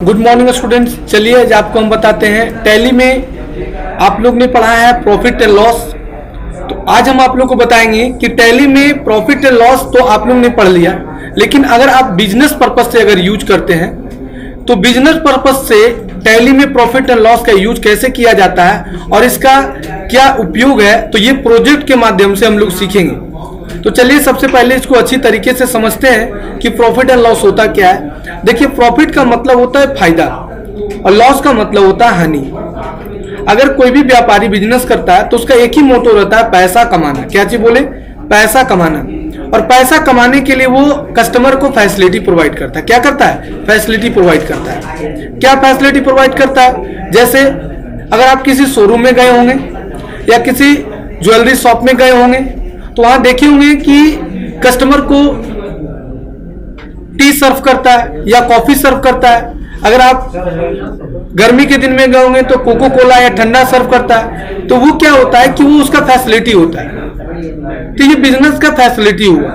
Good morning students. चलिए आज आपको हम बताते हैं टैली में आप लोग ने पढ़ा है प्रॉफिट एंड लॉस। तो आज हम आप लोग को बताएंगे कि टैली में प्रॉफिट एंड लॉस तो आप लोग ने पढ़ लिया, लेकिन अगर आप बिजनेस पर्पस से अगर यूज करते हैं तो बिजनेस पर्पस से टैली में प्रॉफिट एंड लॉस का यूज कैसे किया जाता है और इसका क्या उपयोग है, तो ये प्रोजेक्ट के माध्यम से हम लोग सीखेंगे। तो चलिए सबसे पहले इसको अच्छी तरीके से समझते हैं कि प्रॉफिट एंड लॉस होता क्या है। देखिए, प्रॉफिट का मतलब होता है फायदा और लॉस का मतलब होता है हानि। अगर कोई भी व्यापारी बिजनेस करता है तो उसका एक ही मोटो रहता है, पैसा कमाना। क्या चीज बोले? पैसा कमाना। और पैसा कमाने के लिए वो कस्टमर को फैसिलिटी प्रोवाइड करता है। क्या करता है? फैसिलिटी प्रोवाइड करता है। क्या फैसिलिटी प्रोवाइड करता है? जैसे अगर आप किसी शोरूम में गए होंगे या किसी ज्वेलरी शॉप में गए होंगे तो वहां देखे होंगे कि कस्टमर को टी सर्व करता है या कॉफी सर्व करता है। अगर आप गर्मी के दिन में गए होंगे तो कोको कोला या ठंडा सर्व करता है। तो वो क्या होता है कि वो उसका फैसिलिटी होता है। तो ये बिजनेस का फैसिलिटी हुआ।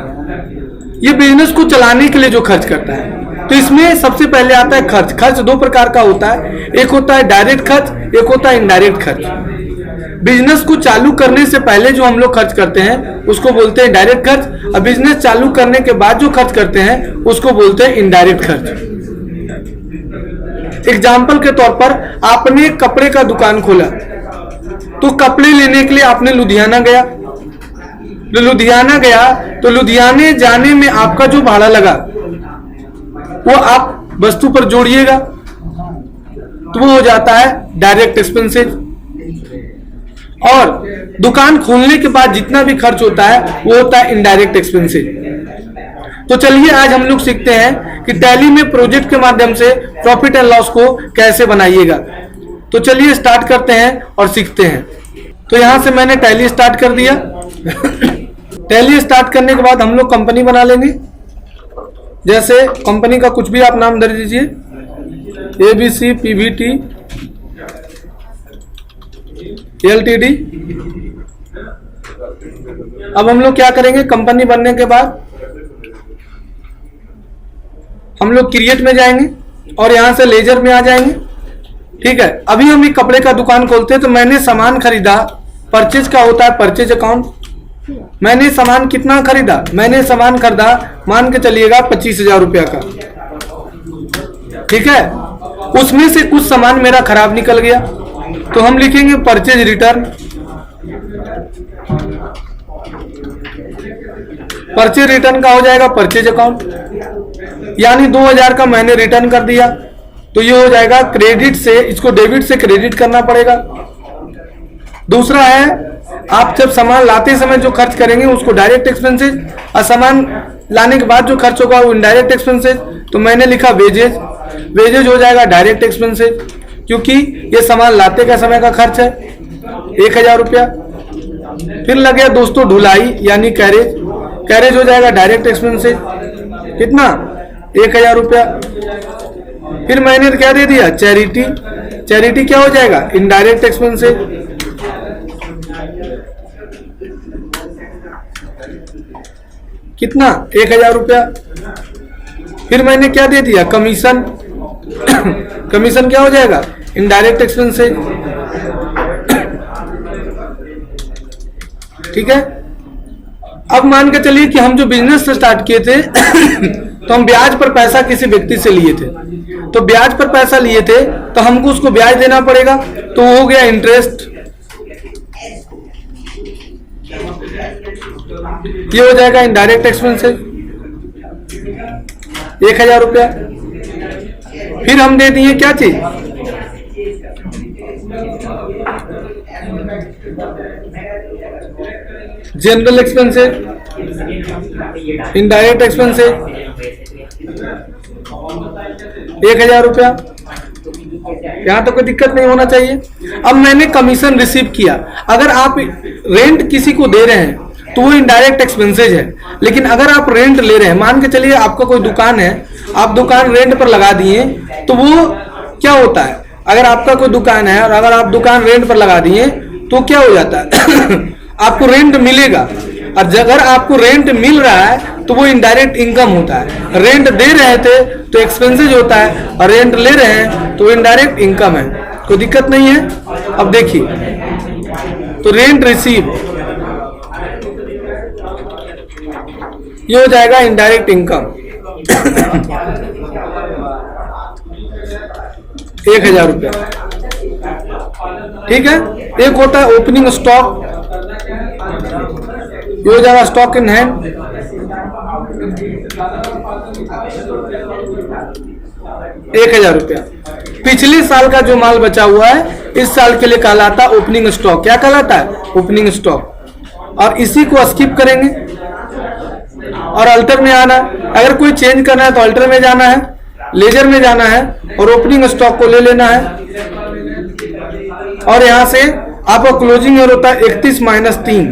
ये बिजनेस को चलाने के लिए जो खर्च करता है। तो इसमें सबसे पहले आता है खर्च। खर्च दो प्रकार का होता है, एक होता है डायरेक्ट खर्च, एक होता है इनडायरेक्ट खर्च। बिजनेस को चालू करने से पहले जो हम लोग खर्च करते हैं उसको बोलते हैं डायरेक्ट खर्च, और बिजनेस चालू करने के बाद जो खर्च करते हैं उसको बोलते हैं इनडायरेक्ट खर्च। एग्जाम्पल के तौर पर आपने कपड़े का दुकान खोला तो कपड़े लेने के लिए आपने लुधियाना गया। तो लुधियाने जाने में आपका जो भाड़ा लगा वो आप वस्तु पर जोड़िएगा तो वो हो जाता है डायरेक्ट एक्सपेंसेस। और दुकान खोलने के बाद जितना भी खर्च होता है वो होता है इनडायरेक्ट एक्सपेंसेस। तो चलिए आज हम लोग सीखते हैं कि टैली में प्रोजेक्ट के माध्यम से प्रॉफिट एंड लॉस को कैसे बनाइएगा। तो चलिए स्टार्ट करते हैं और सीखते हैं। तो यहां से मैंने टैली स्टार्ट कर दिया। टैली स्टार्ट करने के बाद हम लोग कंपनी बना लेंगे। जैसे कंपनी का कुछ भी आप नाम दे दीजिए, ABC PVT LTD। अब हम लोग क्या करेंगे, कंपनी बनने के बाद हम लोग क्रिएट में जाएंगे और यहां से लेजर में आ जाएंगे। ठीक है, अभी हम एक कपड़े का दुकान खोलते हैं तो मैंने सामान खरीदा, परचेज का होता है परचेज अकाउंट। मैंने सामान कितना खरीदा? मैंने सामान खरीदा मान के चलिएगा 25,000 रुपया का। ठीक है, उसमें से कुछ सामान मेरा खराब निकल गया तो हम लिखेंगे परचेज रिटर्न। परचेज रिटर्न का हो जाएगा परचेज अकाउंट, यानी 2,000 का मैंने रिटर्न कर दिया तो ये हो जाएगा क्रेडिट से, इसको डेबिट से क्रेडिट करना पड़ेगा। दूसरा है, आप जब सामान लाते समय जो खर्च करेंगे उसको डायरेक्ट एक्सपेंसेस, और सामान लाने के बाद जो खर्च होगा वो इनडायरेक्ट एक्सपेंसेस। तो मैंने लिखा वेजेज। वेजेज हो जाएगा डायरेक्ट एक्सपेंसेस, क्योंकि ये सामान लाते का समय का खर्च है 1,000 रुपया। फिर लग गया दोस्तों ढुलाई यानी कैरेज। कैरेज हो जाएगा डायरेक्ट एक्सपेंसेस, कितना? 1,000 रुपया। फिर मैंने क्या दे दिया? चैरिटी। चैरिटी क्या हो जाएगा? Indirect expenses. कितना? 1,000 रुपया। फिर मैंने क्या दे दिया? कमीशन। कमीशन क्या हो जाएगा? Indirect expenses. ठीक है, अब मान के चलिए कि हम जो बिजनेस स्टार्ट किए थे तो हम ब्याज पर पैसा किसी व्यक्ति से लिए थे। तो ब्याज पर पैसा लिए थे तो हमको उसको ब्याज देना पड़ेगा, तो वो हो गया इंटरेस्ट। ये हो जाएगा इनडायरेक्ट एक्सपेंसेस 1,000 रुपया। फिर हम दे दिए क्या चीज? जनरल एक्सपेंसेस, इनडायरेक्ट एक्सपेंसेस 1,000 रुपया। यहां तो कोई दिक्कत नहीं होना चाहिए। अब मैंने कमीशन रिसीव किया। अगर आप रेंट किसी को दे रहे हैं तो वो इनडायरेक्ट एक्सपेंसेस है, लेकिन अगर आप रेंट ले रहे हैं, मान के चलिए आपका कोई दुकान है, आप दुकान रेंट पर लगा दिए तो वो क्या होता है? अगर आपका कोई दुकान है और अगर आप दुकान रेंट पर लगा दिए तो क्या हो जाता है? आपको रेंट मिलेगा, और अगर आपको रेंट मिल रहा है तो वो इनडायरेक्ट इनकम होता है। रेंट दे रहे थे तो एक्सपेंसेज होता है, और रेंट ले रहे हैं तो इनडायरेक्ट इनकम है। कोई दिक्कत नहीं है। अब देखिए, तो रेंट रिसीव ये हो जाएगा इनडायरेक्ट इनकम 1000 रुपया। ठीक है। एक होता है ओपनिंग स्टॉक, ये हो जाएगा स्टॉक इन हैंड, 1000 रुपया। पिछले साल का जो माल बचा हुआ है इस साल के लिए कहलाता है ओपनिंग स्टॉक। क्या कहलाता है? Opening stock. और इसी को स्किप करेंगे और अल्टर में आना है। अगर कोई चेंज करना है तो अल्टर में जाना है, लेजर में जाना है और ओपनिंग स्टॉक को ले लेना है। और यहां से आपका क्लोजिंग ईयर होता है 31 माइनस 3,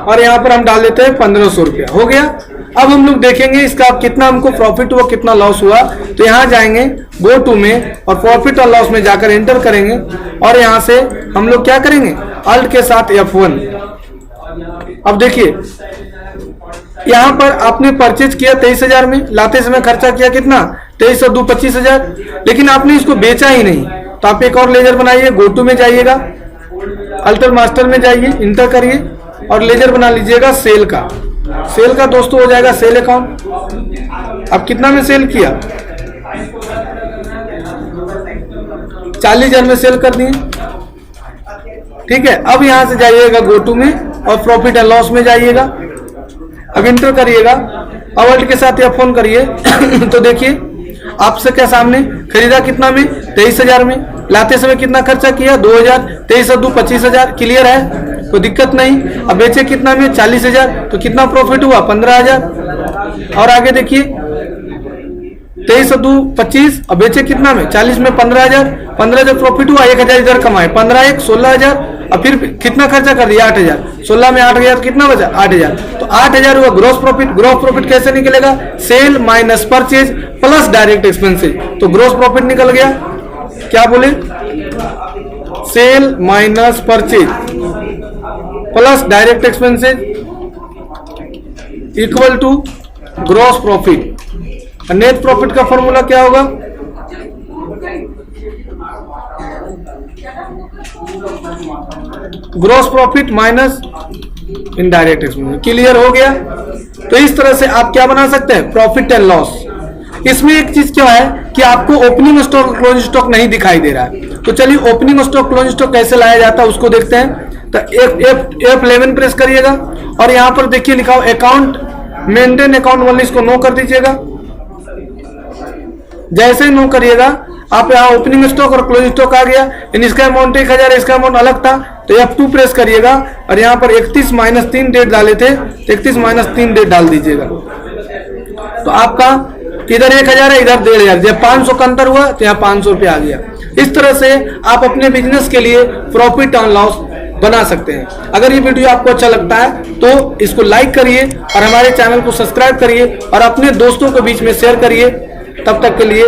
और यहां पर हम डाल देते हैं 1500 रुपया। हो गया। अब हम लोग देखेंगे इसका कितना हमको प्रॉफिट हुआ, कितना लॉस हुआ। तो यहां जाएंगे गो टू में और प्रॉफिट और लॉस में जाकर एंटर करेंगे, और यहां से हम लोग क्या करेंगे, अल्ट के साथ F1। अब देखिए, यहां पर आपने परचेज किया 23,000 में, लाते समय खर्चा किया कितना, 23 और 2 25,000, लेकिन आपने इसको बेचा ही नहीं। तो आप एक और लेजर बनाइए, गो टू में जाइएगा, अल्टर मास्टर में जाइए, इंटर करिए और लेजर बना लीजिएगा सेल का। सेल का दोस्तों हो जाएगा सेल अकाउंट। अब कितना में सेल किया, 40,000 में सेल कर दिए। ठीक है। अब यहां से जाइएगा गो टू में और प्रॉफिट एंड लॉस में जाइएगा। अब इंटर करिएगा, अब अल्ट के साथ F1 करिए तो देखिए आपसे क्या सामने, खरीदा कितना में, 23,000 में, लाते समय कितना खर्चा किया, 2,000, 23 और 2 25,000। क्लियर है, कोई दिक्कत नहीं। अब बेचे कितना में, 40,000, तो कितना प्रॉफिट हुआ, 15,000। और आगे देखिए 23 और 2 25, अब बेचे कितना में, 40 में 15,000, 15,000 प्रॉफिट हुआ, 1,000 इधर कमाए, 15 1 16,000। अब फिर कितना खर्चा कर दिया, 8,000, 16 में 8,000 कितना बचा, 8,000। तो 8,000 हुआ ग्रॉस प्रॉफिट। ग्रॉस प्रॉफिट कैसे निकलेगा, sale minus purchase plus direct expenses. तो ग्रॉस प्रॉफिट निकल गया, क्या बोले, sale minus purchase plus direct expenses equal to gross profit. Net profit का फॉर्मूला क्या होगा, gross profit minus indirect expenses. Clear हो गया। तो इस तरह से आप क्या बना सकते हैं, प्रॉफिट एंड लॉस। इसमें एक चीज क्या है कि आपको ओपनिंग स्टॉक क्लोजिंग स्टॉक नहीं दिखाई दे रहा है। तो चलिए ओपनिंग स्टॉक क्लोजिंग स्टॉक कैसे लाया जाता है उसको देखते हैं। तो F11 प्रेस करिएगा और यहां पर देखिए लिखा हो अकाउंट, मेंटेन अकाउंट ओनली, इसको नो कर दीजिएगा। जैसे ही नो करिएगा आप यहाँ ओपनिंग स्टॉक और क्लोजिंग स्टॉक आ गया। इसका अमाउंट 1,000, इसका अमाउंट अलग था। तो F2 प्रेस करिएगा और यहाँ पर 31 माइनस 3 डेट डाले थे, 31 माइनस 3 डेट डाल दीजिएगा। तो आपका इधर 1,000 है, इधर 1,500। जब 500 का अंतर हुआ तो यहाँ 500 रुपया आ गया। इस तरह से आप अपने बिजनेस के लिए प्रॉफिट एंड लॉस बना सकते हैं। अगर ये वीडियो आपको अच्छा लगता है तो इसको लाइक करिए और हमारे चैनल को सब्सक्राइब करिए और अपने दोस्तों के बीच में शेयर करिए। तब तक के लिए